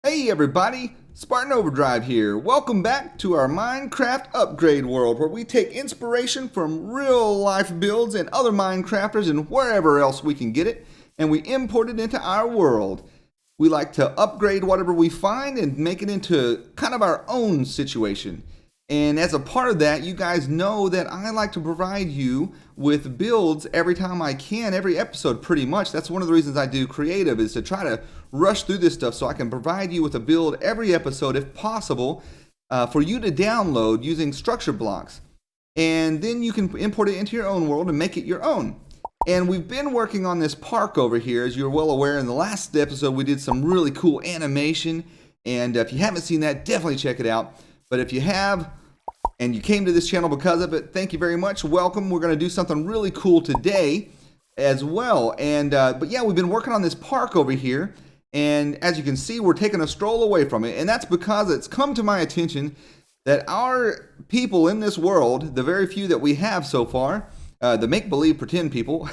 Hey everybody, Spartan Overdrive here. Welcome back to our Minecraft upgrade world where we take inspiration from real life builds and other Minecrafters and wherever else we can get it, and we import it into our world. We like to upgrade whatever we find and make it into kind of our own situation. And as a part of that, you guys know that I like to provide you with builds every time I can, every episode pretty much. That's one of the reasons I do creative, is to try to rush through this stuff so I can provide you with a build every episode if possible for you to download using structure blocks. And then you can import it into your own world and make it your own. And we've been working on this park over here, as you're well aware. In the last episode, we did some really cool animation. And if you haven't seen that, definitely check it out. But if you have, and you came to this channel because of it, thank you very much. Welcome. We're going to do something really cool today as well. And but yeah, we've been working on this park over here. And as you can see, we're taking a stroll away from it. And that's because it's come to my attention that our people in this world, the very few that we have so far, the make-believe pretend people,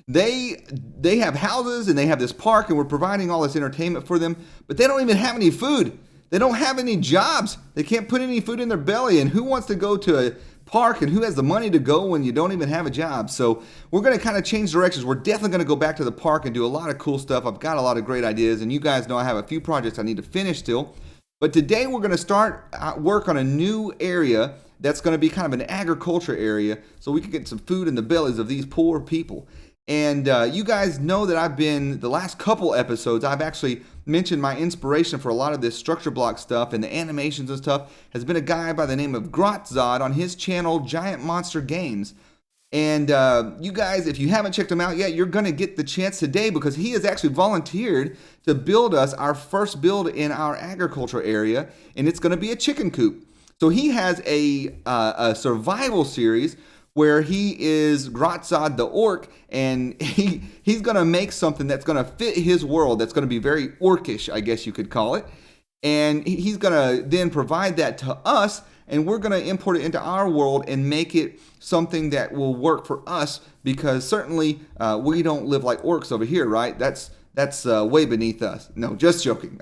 they have houses and they have this park and we're providing all this entertainment for them, but they don't even have any food. They don't have any jobs. They can't put any food in their belly. And who wants to go to a park and who has the money to go when you don't even have a job? So we're going to kind of change directions. We're definitely going to go back to the park and do a lot of cool stuff. I've got a lot of great ideas. And you guys know I have a few projects I need to finish still. But today we're going to start work on a new area that's going to be kind of an agriculture area so we can get some food in the bellies of these poor people. And you guys know that the last couple episodes, I've actually mentioned my inspiration for a lot of this structure block stuff and the animations and stuff has been a guy by the name of Grotzod on his channel, Giant Monster Games. And you guys, if you haven't checked him out yet, you're going to get the chance today because he has actually volunteered to build us our first build in our agriculture area, and it's going to be a chicken coop. So he has a survival series where he is Grotzod the orc, and he's going to make something that's going to fit his world, that's going to be very orcish, I guess you could call it. And he's going to then provide that to us, and we're going to import it into our world and make it something that will work for us, because certainly we don't live like orcs over here, right? That's way beneath us. No, just joking.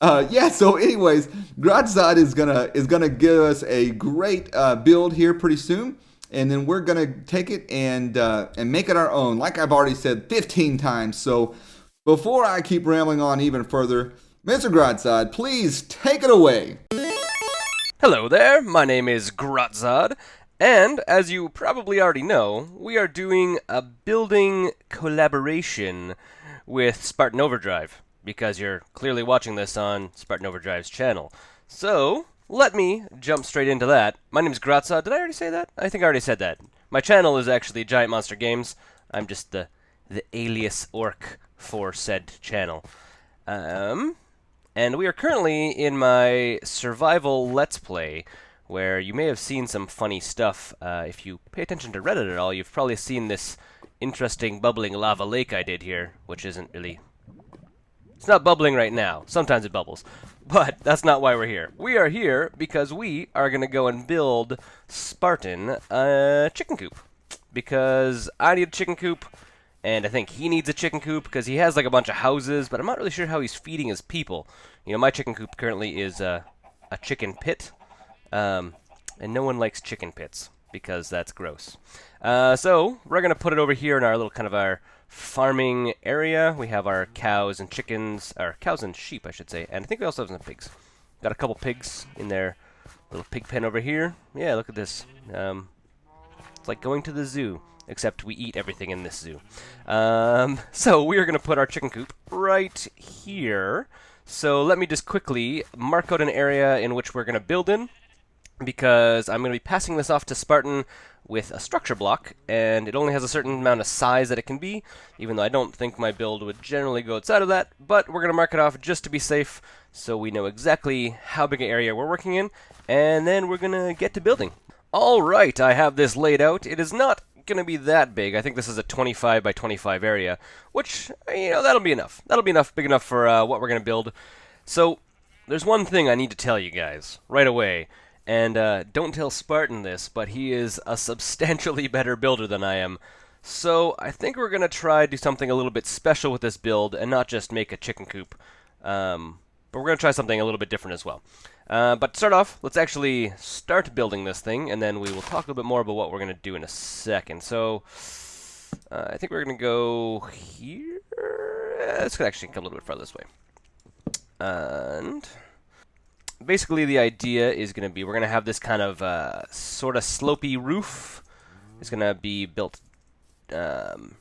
Yeah, so anyways, Grotzod is gonna give us a great build here pretty soon, and then we're gonna take it and make it our own, like I've already said 15 times. So before I keep rambling on even further, Mr. Grotzod, please take it away. Hello there, my name is Grotzod, and as you probably already know, we are doing a building collaboration with Spartan Overdrive, because you're clearly watching this on Spartan Overdrive's channel. So, let me jump straight into that. My name is Grotzod. Did I already say that? I think I already said that. My channel is actually Giant Monster Games. I'm just the alias orc for said channel. And we are currently in my survival Let's Play, where you may have seen some funny stuff. If you pay attention to Reddit at all, you've probably seen this interesting bubbling lava lake I did here, which isn't really... It's not bubbling right now. Sometimes it bubbles. But that's not why we're here. We are here because we are going to go and build Spartan a chicken coop. Because I need a chicken coop, and I think he needs a chicken coop because he has like a bunch of houses, but I'm not really sure how he's feeding his people. You know, my chicken coop currently is a chicken pit, and no one likes chicken pits because that's gross. So we're going to put it over here in our little kind of our farming area. We have our cows and chickens, or cows and sheep, I should say, and I think we also have some pigs. Got a couple pigs in their little pig pen over here. Yeah, look at this. It's like going to the zoo, except we eat everything in this zoo. So we are going to put our chicken coop right here. So let me just quickly mark out an area in which we're going to build in, because I'm going to be passing this off to Spartan with a structure block, and it only has a certain amount of size that it can be, even though I don't think my build would generally go outside of that, but we're going to mark it off just to be safe, so we know exactly how big an area we're working in, and then we're going to get to building. Alright, I have this laid out. It is not going to be that big. I think this is a 25 by 25 area, which, you know, that'll be enough. That'll be enough, big enough for what we're going to build. So, there's one thing I need to tell you guys right away. And don't tell Spartan this, but he is a substantially better builder than I am. So I think we're going to try to do something a little bit special with this build and not just make a chicken coop. But we're going to try something a little bit different as well. But to start off, let's actually start building this thing, and then we will talk a little bit more about what we're going to do in a second. So, I think we're going to go here. Let's actually come a little bit farther this way. And basically the idea is going to be we're going to have this kind of sort of slopey roof. It's going to be built... I'm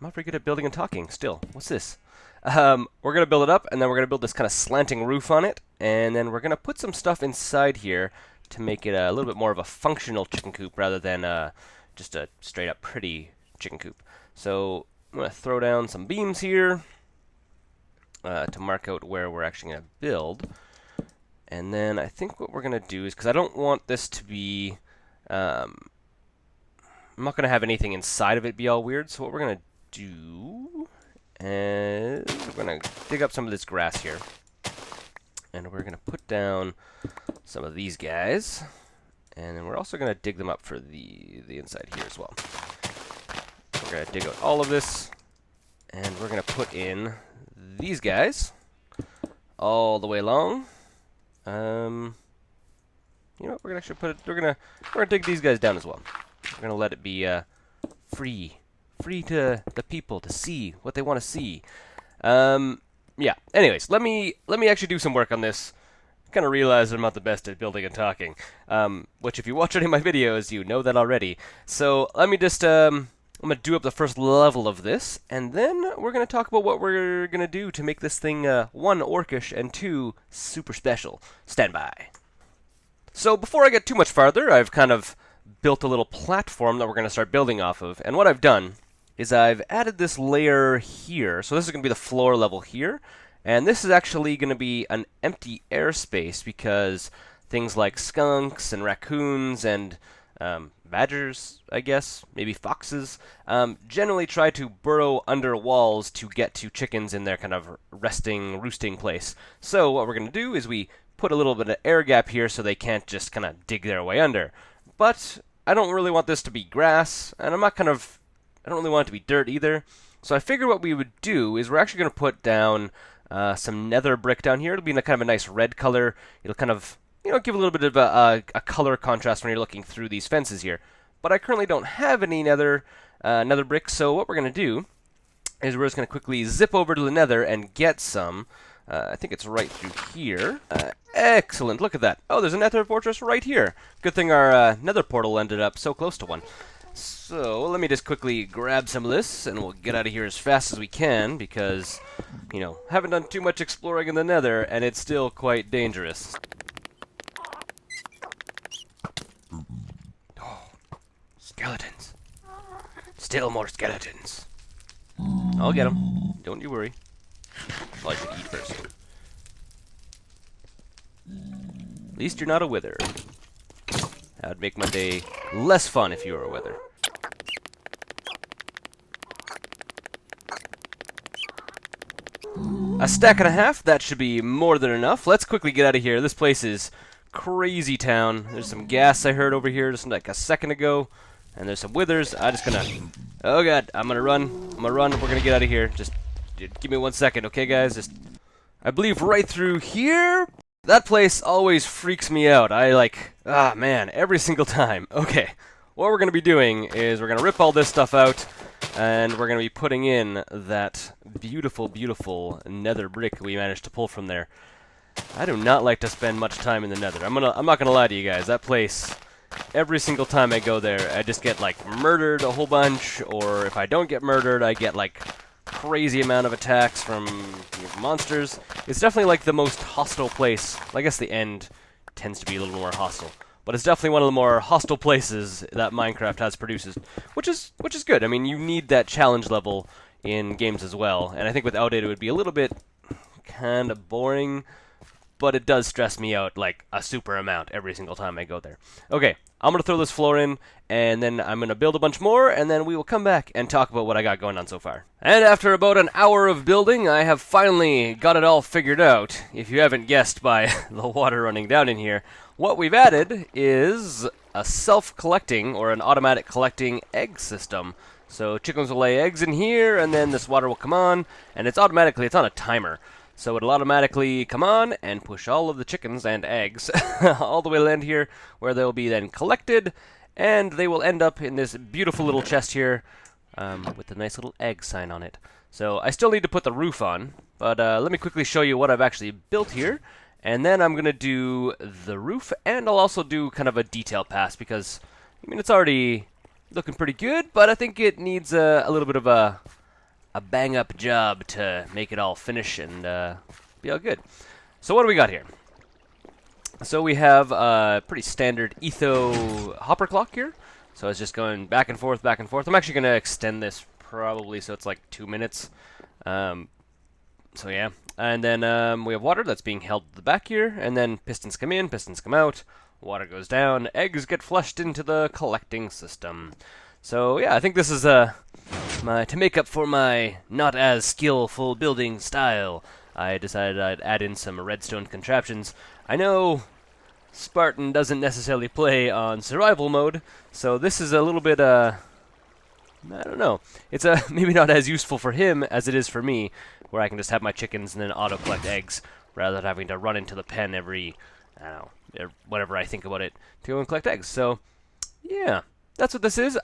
not very good at building and talking still. What's this? We're going to build it up, and then we're going to build this kind of slanting roof on it, and then we're going to put some stuff inside here to make it a little bit more of a functional chicken coop rather than just a straight-up pretty chicken coop. So I'm going to throw down some beams here to mark out where we're actually going to build. And then I think what we're going to do is, because I don't want this to be... I'm not going to have anything inside of it be all weird, so what we're going to do is we're going to dig up some of this grass here. And we're going to put down some of these guys. And then we're also going to dig them up for the inside here as well. We're going to dig out all of this. And we're going to put in these guys all the way along. You know what? We're gonna actually put it. We're gonna dig these guys down as well. We're gonna let it be free to the people to see what they want to see. Yeah. Anyways, let me actually do some work on this. Kind of realize I'm not the best at building and talking. Which if you watch any of my videos, you know that already. So let me just I'm going to do up the first level of this, and then we're going to talk about what we're going to do to make this thing, 1, orcish, and 2, super special. Stand by. So before I get too much farther, I've kind of built a little platform that we're going to start building off of, and what I've done is I've added this layer here. So this is going to be the floor level here, and this is actually going to be an empty airspace because things like skunks and raccoons and badgers, I guess, maybe foxes, generally try to burrow under walls to get to chickens in their kind of roosting place. So what we're going to do is we put a little bit of air gap here so they can't just kind of dig their way under. But I don't really want this to be grass, and I don't really want it to be dirt either. So I figured what we would do is we're actually going to put down some nether brick down here. It'll be in a kind of a nice red color. It'll kind of give a little bit of a color contrast when you're looking through these fences here. But I currently don't have any nether brick, so what we're going to do is we're just going to quickly zip over to the nether and get some. I think it's right through here. Excellent, look at that. Oh, there's a nether fortress right here. Good thing our nether portal ended up so close to one. So let me just quickly grab some of this, and we'll get out of here as fast as we can, because, haven't done too much exploring in the nether, and it's still quite dangerous. Skeletons. Still more skeletons. I'll get them. Don't you worry. Well, I should eat first. At least you're not a wither. That would make my day less fun if you were a wither. A stack and a half, that should be more than enough. Let's quickly get out of here. This place is crazy town. There's some gas I heard over here just like a second ago. And there's some withers. I'm just gonna... Oh god, I'm gonna run. We're gonna get out of here. Just give me 1 second, okay guys? I believe right through here. That place always freaks me out. Man, every single time. Okay, what we're gonna be doing is we're gonna rip all this stuff out, and we're gonna be putting in that beautiful, beautiful nether brick we managed to pull from there. I do not like to spend much time in the nether. I'm not gonna lie to you guys. That place, every single time I go there, I just get murdered a whole bunch, or if I don't get murdered, I get crazy amount of attacks from monsters. It's definitely the most hostile place. I guess the end tends to be a little more hostile, but it's definitely one of the more hostile places that Minecraft has produced, which is good. I mean, you need that challenge level in games as well, and I think without it, it would be a little bit kind of boring. But it does stress me out a super amount every single time I go there. Okay, I'm going to throw this floor in, and then I'm going to build a bunch more, and then we will come back and talk about what I got going on so far. And after about an hour of building, I have finally got it all figured out. If you haven't guessed by the water running down in here, what we've added is a self-collecting, or an automatic collecting egg system. So chickens will lay eggs in here, and then this water will come on, and it's on a timer. So it'll automatically come on and push all of the chickens and eggs all the way to the end here, where they'll be then collected, and they will end up in this beautiful little chest here with the nice little egg sign on it. So I still need to put the roof on, but let me quickly show you what I've actually built here, and then I'm going to do the roof, and I'll also do kind of a detail pass, because, I mean, it's already looking pretty good, but I think it needs a little bit of a bang-up job to make it all finish and be all good. So what do we got here? So we have a pretty standard Etho hopper clock here. So it's just going back and forth, back and forth. I'm actually going to extend this probably so it's like 2 minutes. So yeah. And then we have water that's being held to the back here. And then pistons come in, pistons come out. Water goes down. Eggs get flushed into the collecting system. So yeah, I think this is to make up for my not as skillful building style. I decided I'd add in some redstone contraptions. I know Spartan doesn't necessarily play on survival mode, so this is a little bit, I don't know. It's maybe not as useful for him as it is for me, where I can just have my chickens and then auto-collect eggs, rather than having to run into the pen every, I don't know, whenever I think about it, to go and collect eggs. So, yeah, that's what this is.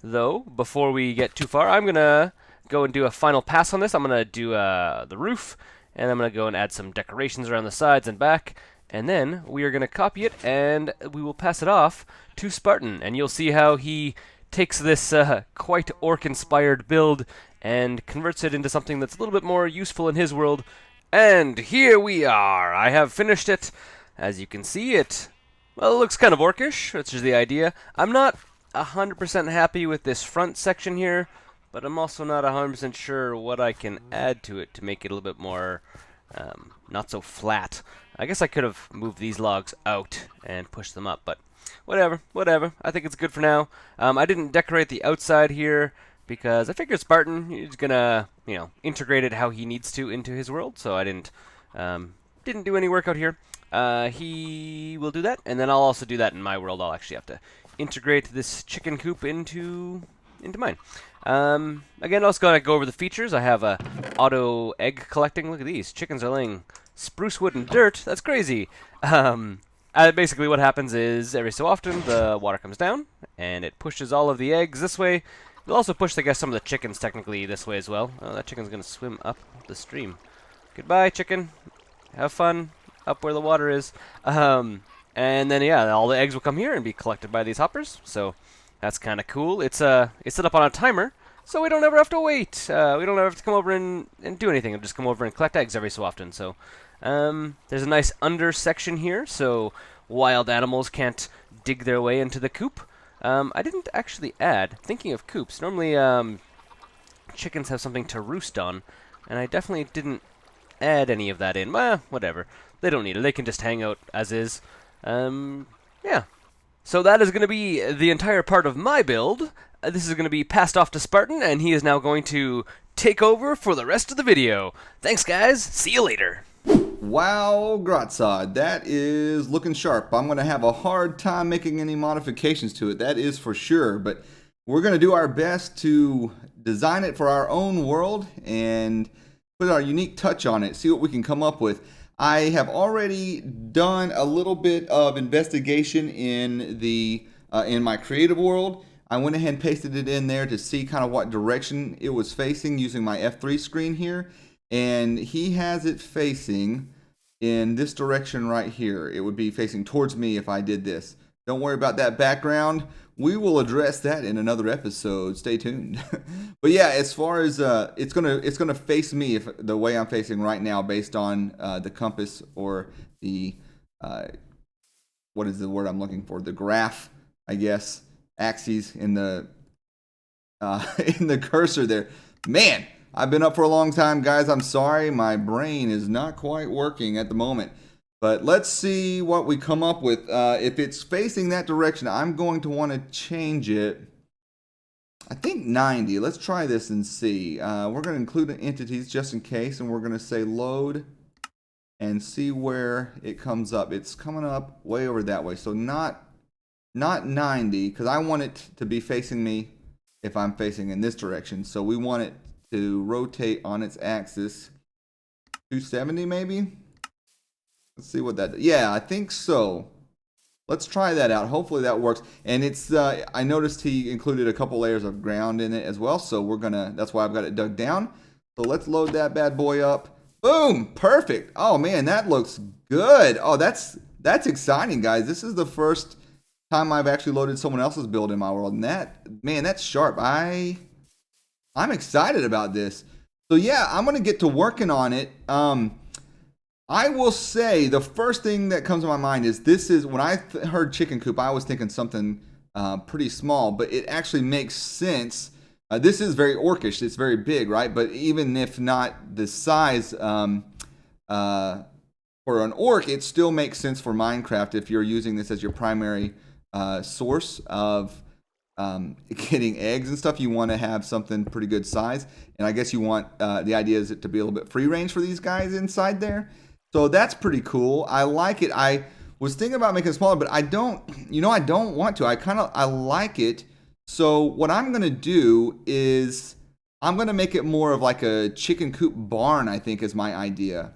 Though, before we get too far, I'm going to go and do a final pass on this. I'm going to do the roof, and I'm going to go and add some decorations around the sides and back, and then we are going to copy it, and we will pass it off to Spartan, and you'll see how he takes this quite orc-inspired build and converts it into something that's a little bit more useful in his world. And here we are! I have finished it. As you can see, it looks kind of orcish, which is the idea. I'm not 100% happy with this front section here, but I'm also not 100% sure what I can add to it to make it a little bit more not so flat. I guess I could have moved these logs out and pushed them up, but whatever. I think it's good for now. I didn't decorate the outside here because I figured Spartan, he's gonna, integrate it how he needs to into his world, so I didn't do any work out here. He will do that, and then I'll also do that in my world. I'll actually have to integrate this chicken coop into mine. Again, I was going to go over the features. I have a auto egg collecting. Look at these. Chickens are laying spruce wood and dirt. That's crazy. Basically what happens is every so often the water comes down and it pushes all of the eggs this way. It'll also push, I guess, some of the chickens technically this way as well. Oh, that chicken's going to swim up the stream. Goodbye, chicken. Have fun up where the water is. And then, yeah, all the eggs will come here and be collected by these hoppers. So that's kind of cool. It's set up on a timer, so we don't ever have to wait. We don't ever have to come over and do anything. We'll just come over and collect eggs every so often. So there's a nice under section here, so wild animals can't dig their way into the coop. I didn't actually add, thinking of coops, normally chickens have something to roost on, and I definitely didn't add any of that in. Well, whatever. They don't need it. They can just hang out as is. Yeah. So that is going to be the entire part of my build. This is going to be passed off to Spartan, and he is now going to take over for the rest of the video. Thanks, guys. See you later. Wow, Grotzod, that is looking sharp. I'm going to have a hard time making any modifications to it, that is for sure. But we're going to do our best to design it for our own world and put our unique touch on it, see what we can come up with. I have already done a little bit of investigation in in my creative world. I went ahead and pasted it in there to see kind of what direction it was facing using my F3 screen here. And he has it facing in this direction right here. It would be facing towards me if I did this. Don't worry about that background. We will address that in another episode. Stay tuned. But yeah, as far as it's gonna face me the way I'm facing right now, based on the compass or the what is the word I'm looking for? The graph, I guess, axes in the in the cursor there. Man, I've been up for a long time, guys. I'm sorry, my brain is not quite working at the moment. But let's see what we come up with. If it's facing that direction, I'm going to want to change it. I think 90. Let's try this and see. We're going to include the entities just in case, and we're going to say load and see where it comes up. It's coming up way over that way, so not 90, because I want it to be facing me if I'm facing in this direction. So we want it to rotate on its axis 270 maybe. Let's see what that. Yeah, I think so. Let's try that out. Hopefully that works. And it's I noticed he included a couple layers of ground in it as well. So we're gonna. That's why I've got it dug down. So let's load that bad boy up. Boom! Perfect. Oh man, that looks good. Oh, that's exciting, guys. This is the first time I've actually loaded someone else's build in my world, and that's sharp. I'm excited about this. So yeah, I'm gonna get to working on it. I will say the first thing that comes to my mind is when I heard chicken coop, I was thinking something pretty small, but it actually makes sense. This is very orcish. It's very big, right? But even if not the size for an orc, it still makes sense for Minecraft if you're using this as your primary source of getting eggs and stuff. You want to have something pretty good size, and I guess you want the idea is it to be a little bit free range for these guys inside there. So that's pretty cool. I like it. I was thinking about making it smaller, but I don't want to. I like it. So what I'm going to do is I'm going to make it more of like a chicken coop barn, I think is my idea.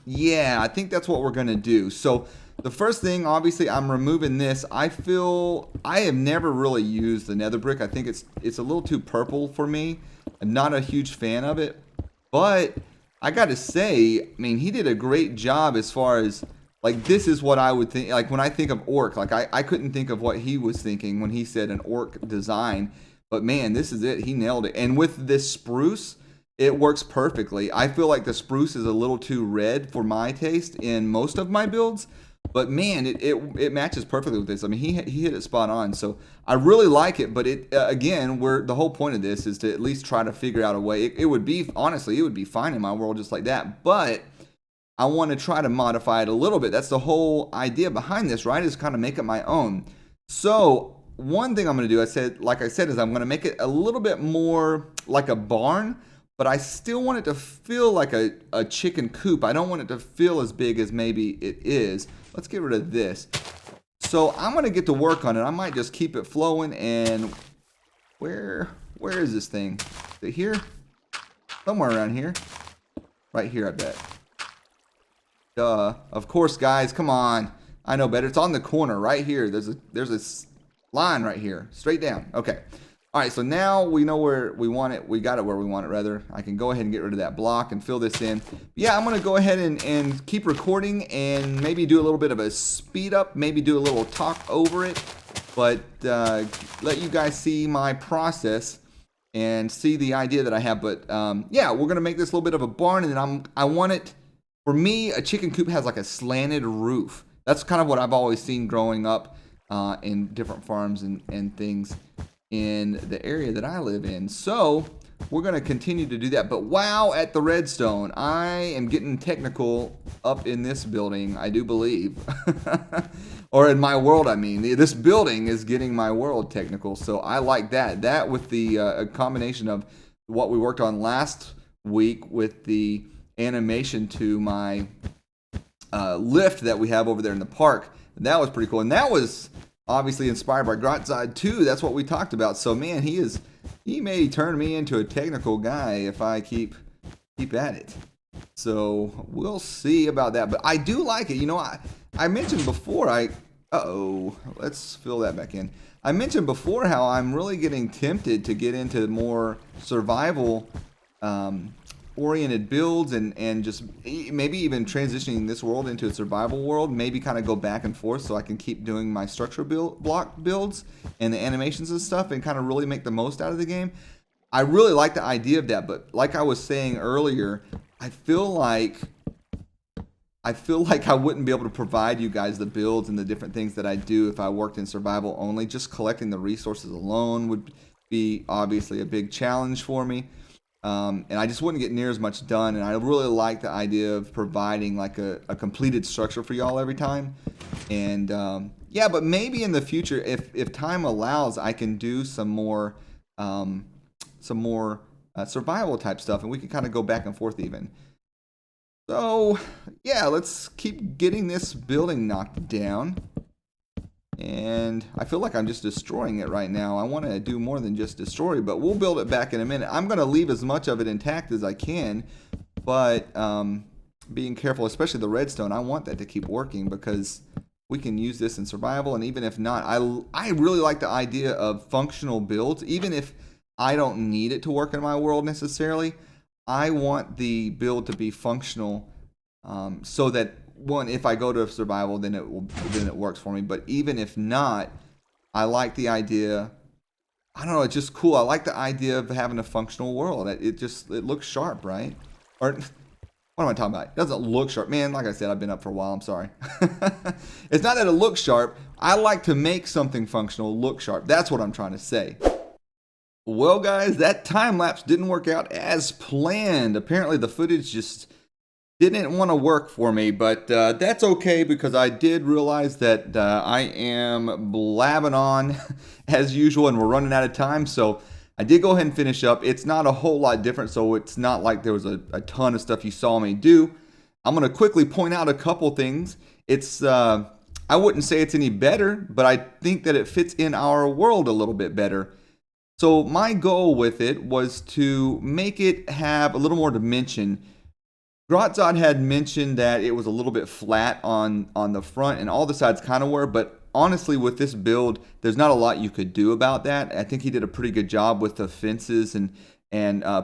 Yeah, I think that's what we're going to do. So the first thing, obviously, I'm removing this. I feel I have never really used the nether brick. I think it's a little too purple for me. I'm not a huge fan of it. But I got to say, I mean, he did a great job as far as, like, this is what I would think. Like, when I think of orc, like, I couldn't think of what he was thinking when he said an orc design. But, man, this is it. He nailed it. And with this spruce, it works perfectly. I feel like the spruce is a little too red for my taste in most of my builds. But, man, it matches perfectly with this. I mean, he hit it spot on. So, I really like it. But, again, the whole point of this is to at least try to figure out a way. It would be, honestly, it would be fine in my world just like that. But I want to try to modify it a little bit. That's the whole idea behind this, right? Is kind of make it my own. So, one thing I'm going to do, like I said, is I'm going to make it a little bit more like a barn. But I still want it to feel like a chicken coop. I don't want it to feel as big as maybe it is. Let's get rid of this. So I'm going to get to work on it. I might just keep it flowing. And where is this thing? Is it here? Somewhere around here. Right here, I bet. Duh. Of course, guys. Come on. I know better. It's on the corner right here. There's a line right here. Straight down. Okay. All right, so now we know where we want it. We got it where we want it, rather. I can go ahead and get rid of that block and fill this in. Yeah, I'm going to go ahead and keep recording and maybe do a little bit of a speed up, maybe do a little talk over it, but let you guys see my process and see the idea that I have. But yeah, we're going to make this a little bit of a barn, and then I want it, for me, a chicken coop has like a slanted roof. That's kind of what I've always seen growing up in different farms and things in the area that I live in. So we're going to continue to do that. But wow, at the redstone, I am getting technical up in this building, I do believe. Or in my world, I mean. This building is getting my world technical, so I like that. That with the combination of what we worked on last week with the animation to my lift that we have over there in the park, that was pretty cool. And that was obviously inspired by Grotzod too. That's what we talked about. So man, he may turn me into a technical guy if I keep at it. So we'll see about that. But I do like it. You know, I mentioned before let's fill that back in. I mentioned before how I'm really getting tempted to get into more survival oriented builds and just maybe even transitioning this world into a survival world, maybe kind of go back and forth so I can keep doing my structure block builds and the animations and stuff and kind of really make the most out of the game. I really like the idea of that, but like I was saying earlier, I feel like I wouldn't be able to provide you guys the builds and the different things that I do if I worked in survival only. Just collecting the resources alone would be obviously a big challenge for me. And I just wouldn't get near as much done. And I really like the idea of providing like a completed structure for y'all every time. And yeah, but maybe in the future, if time allows, I can do some more survival type stuff, and we can kind of go back and forth even. So yeah, let's keep getting this building knocked down. And I feel like I'm just destroying it right now. I want to do more than just destroy, but we'll build it back in a minute. I'm going to leave as much of it intact as I can, but being careful, especially the redstone. I want that to keep working because we can use this in survival, and even if not, I really like the idea of functional builds. Even if I don't need it to work in my world necessarily, I want the build to be functional, so that one, if I go to survival, then it works for me. But even if not, I like the idea. I don't know, it's just cool. I like the idea of having a functional world. It looks sharp, right? Or what am I talking about? It doesn't look sharp. Man, like I said, I've been up for a while. I'm sorry. It's not that it looks sharp. I like to make something functional look sharp. That's what I'm trying to say. Well, guys, that time lapse didn't work out as planned. Apparently, the footage just didn't want to work for me, but that's okay because I did realize that I am blabbing on as usual and we're running out of time. So I did go ahead and finish up. It's not a whole lot different, so it's not like there was a ton of stuff you saw me do. I'm going to quickly point out a couple things. It's I wouldn't say it's any better, but I think that it fits in our world a little bit better. So my goal with it was to make it have a little more dimension. Grotzod had mentioned that it was a little bit flat on the front, and all the sides kind of were, but honestly, with this build, there's not a lot you could do about that. I think he did a pretty good job with the fences and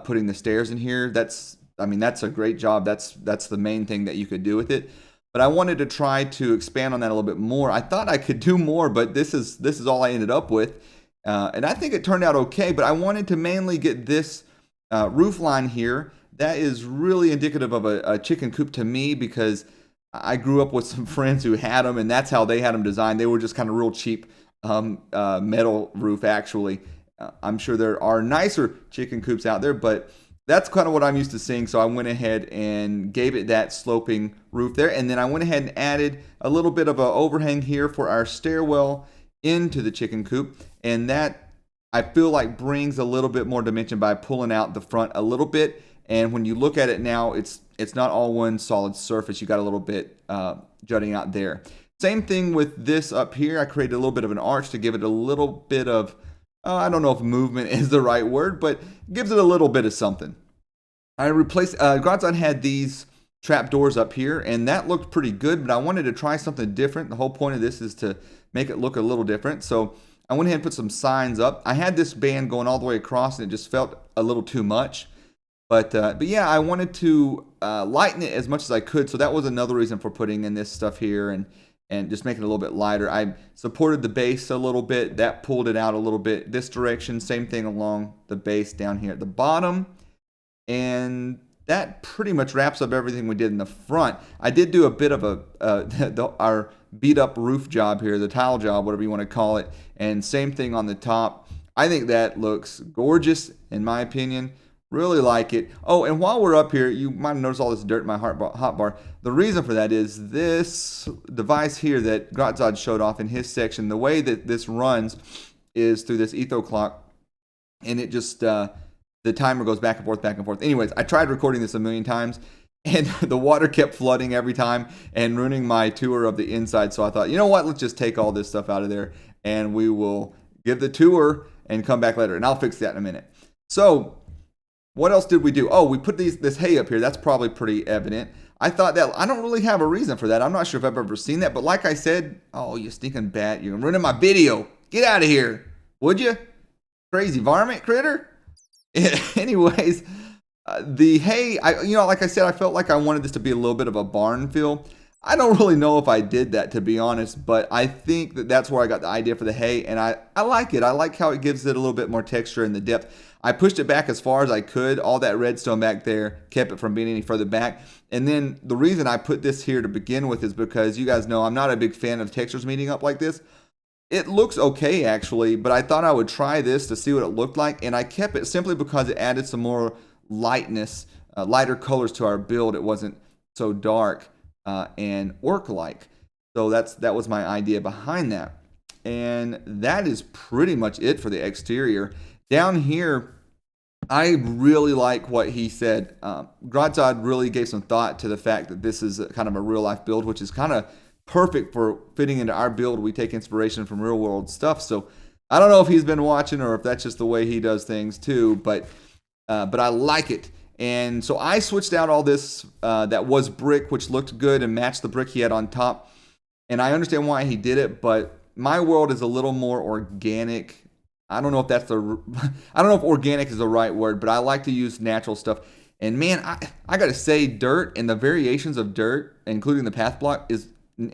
putting the stairs in here. That's a great job. That's the main thing that you could do with it. But I wanted to try to expand on that a little bit more. I thought I could do more, but this is all I ended up with. And I think it turned out okay, but I wanted to mainly get this roof line here. That is really indicative of a chicken coop to me because I grew up with some friends who had them, and that's how they had them designed. They were just kind of real cheap metal roof, actually. I'm sure there are nicer chicken coops out there, but that's kind of what I'm used to seeing. So I went ahead and gave it that sloping roof there. And then I went ahead and added a little bit of an overhang here for our stairwell into the chicken coop. And that, I feel like, brings a little bit more dimension by pulling out the front a little bit. And when you look at it now, it's not all one solid surface. You got a little bit jutting out there. Same thing with this up here. I created a little bit of an arch to give it a little bit of, I don't know if movement is the right word, but gives it a little bit of something. I replaced, Grotzod had these trap doors up here, and that looked pretty good, but I wanted to try something different. The whole point of this is to make it look a little different. So I went ahead and put some signs up. I had this band going all the way across, and it just felt a little too much. But yeah, I wanted to lighten it as much as I could. So that was another reason for putting in this stuff here and just making it a little bit lighter. I supported the base a little bit. That pulled it out a little bit this direction. Same thing along the base down here at the bottom. And that pretty much wraps up everything we did in the front. I did do a bit of our beat up roof job here, the tile job, whatever you want to call it. And same thing on the top. I think that looks gorgeous in my opinion. Really like it. Oh, and while we're up here, you might have noticed all this dirt in my hotbar. The reason for that is this device here that Grotzod showed off in his section. The way that this runs is through this etho clock, and it just the timer goes back and forth, back and forth. Anyways, I tried recording this a million times, and the water kept flooding every time and ruining my tour of the inside. So I thought, you know what? Let's just take all this stuff out of there, and we will give the tour and come back later, and I'll fix that in a minute. So what else did we do? Oh, we put this hay up here. That's probably pretty evident. I thought that, I don't really have a reason for that. I'm not sure if I've ever seen that. But like I said, oh, you stinking bat. You're ruining my video. Get out of here. Would you? Crazy varmint critter? Anyways, the hay, like I said, I felt like I wanted this to be a little bit of a barn feel. I don't really know if I did that, to be honest, but I think that that's where I got the idea for the hay, and I like it. I like how it gives it a little bit more texture and the depth. I pushed it back as far as I could. All that redstone back there kept it from being any further back. And then the reason I put this here to begin with is because you guys know I'm not a big fan of textures meeting up like this. It looks okay, actually, but I thought I would try this to see what it looked like, and I kept it simply because it added some more lightness, lighter colors to our build. It wasn't so dark and orc-like. So that was my idea behind that. And that is pretty much it for the exterior. Down here, I really like what he said. Grotzod really gave some thought to the fact that this is kind of a real-life build, which is kind of perfect for fitting into our build. We take inspiration from real-world stuff. So I don't know if he's been watching or if that's just the way he does things too, but I like it. And so I switched out all this that was brick, which looked good and matched the brick he had on top. And I understand why he did it, but my world is a little more organic. I don't know if I don't know if organic is the right word, but I like to use natural stuff. And man, I got to say, dirt and the variations of dirt, including the path block, is,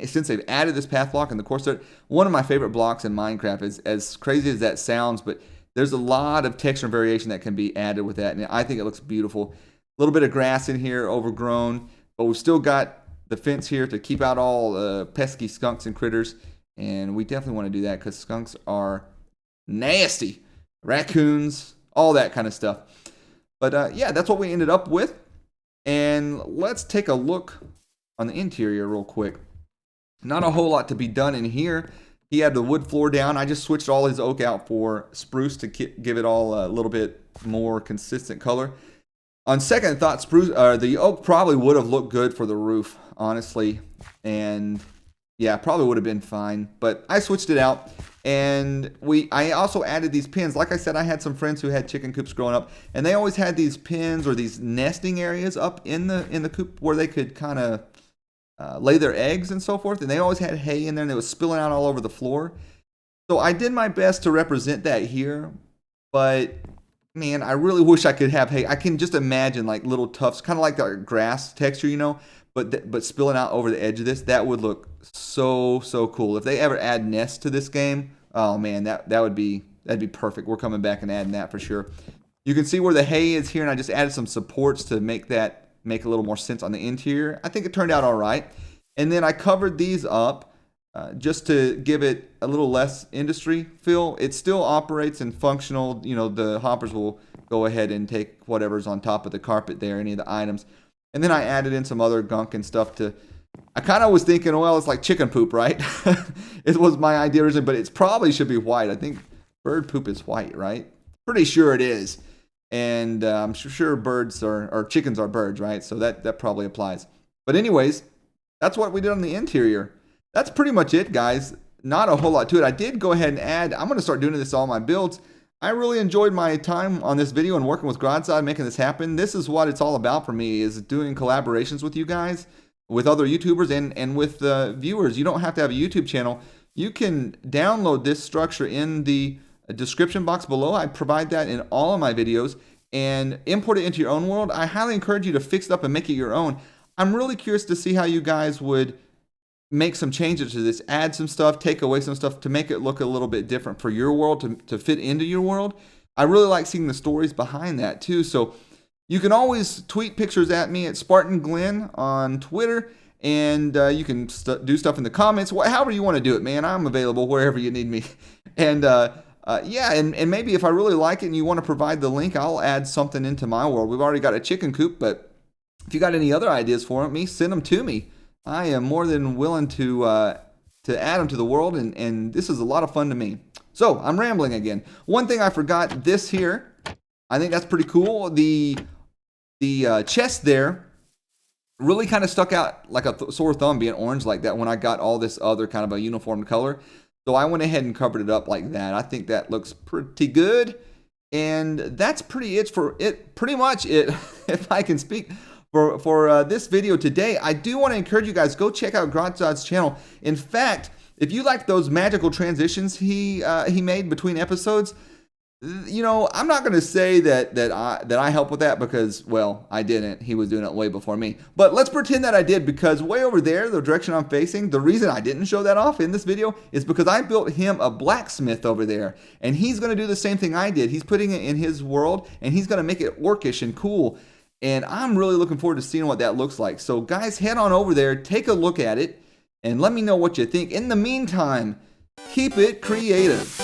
since they've added this path block and the coarse dirt, one of my favorite blocks in Minecraft. Is as crazy as that sounds, but there's a lot of texture and variation that can be added with that, and I think it looks beautiful. A little bit of grass in here, overgrown, but we've still got the fence here to keep out all pesky skunks and critters, and we definitely want to do that because skunks are nasty. Raccoons, all that kind of stuff. But yeah, that's what we ended up with. And let's take a look on the interior real quick. Not a whole lot to be done in here. He had the wood floor down. I just switched all his oak out for spruce to give it all a little bit more consistent color. On second thought, the oak probably would have looked good for the roof, honestly. And yeah, probably would have been fine. But I switched it out. And I also added these pins. Like I said, I had some friends who had chicken coops growing up, and they always had these pins or these nesting areas up in the coop where they could kind of lay their eggs and so forth. And they always had hay in there, and it was spilling out all over the floor. So I did my best to represent that here, but man, I really wish I could have hay. I can just imagine like little tufts, kind of like the grass texture, you know, but spilling out over the edge of this. That would look so cool. If they ever add nests to this game, oh man, that'd be perfect. We're coming back and adding that for sure. You can see where the hay is here, and I just added some supports to make a little more sense on the interior. I think it turned out all right. And then I covered these up just to give it a little less industry feel. It still operates and functional. You know, the hoppers will go ahead and take whatever's on top of the carpet there, any of the items. And then I added in some other gunk and stuff I kind of was thinking, well, it's like chicken poop, right? It was my idea originally, but it probably should be white. I think bird poop is white, right? Pretty sure it is. And I'm sure chickens are birds, right? So that probably applies. But anyways, that's what we did on the interior. That's pretty much it, guys. Not a whole lot to it. I did go ahead and add, I'm going to start doing this to all my builds. I really enjoyed my time on this video and working with Grotzod, making this happen. This is what it's all about for me, is doing collaborations with you guys, with other YouTubers, and with the viewers. You don't have to have a YouTube channel. You can download this structure in the description box below. I provide that in all of my videos, and import it into your own world. I highly encourage you to fix it up and make it your own. I'm really curious to see how you guys would make some changes to this, add some stuff, take away some stuff to make it look a little bit different for your world, to fit into your world. I really like seeing the stories behind that too. So you can always tweet pictures at me at Spartan Glenn on Twitter, and you can do stuff in the comments. However you want to do it, man. I'm available wherever you need me. And yeah, and maybe if I really like it and you want to provide the link, I'll add something into my world. We've already got a chicken coop, but if you got any other ideas for me, send them to me. I am more than willing to add them to the world, and this is a lot of fun to me. So I'm rambling again. One thing I forgot, this here, I think that's pretty cool. The chest there really kind of stuck out like a sore thumb, being orange like that, when I got all this other kind of a uniform color. So I went ahead and covered it up like that. I think that looks pretty good, and that's pretty much it. If I can speak. For this video today, I do want to encourage you guys, go check out Grotzod's channel. In fact, if you like those magical transitions he made between episodes, you know, I'm not going to say that I help with that, because, well, I didn't. He was doing it way before me. But let's pretend that I did, because way over there, the direction I'm facing, the reason I didn't show that off in this video is because I built him a blacksmith over there, and he's going to do the same thing I did. He's putting it in his world, and he's going to make it orcish and cool. And I'm really looking forward to seeing what that looks like. So guys, head on over there, take a look at it, and let me know what you think. In the meantime, keep it creative.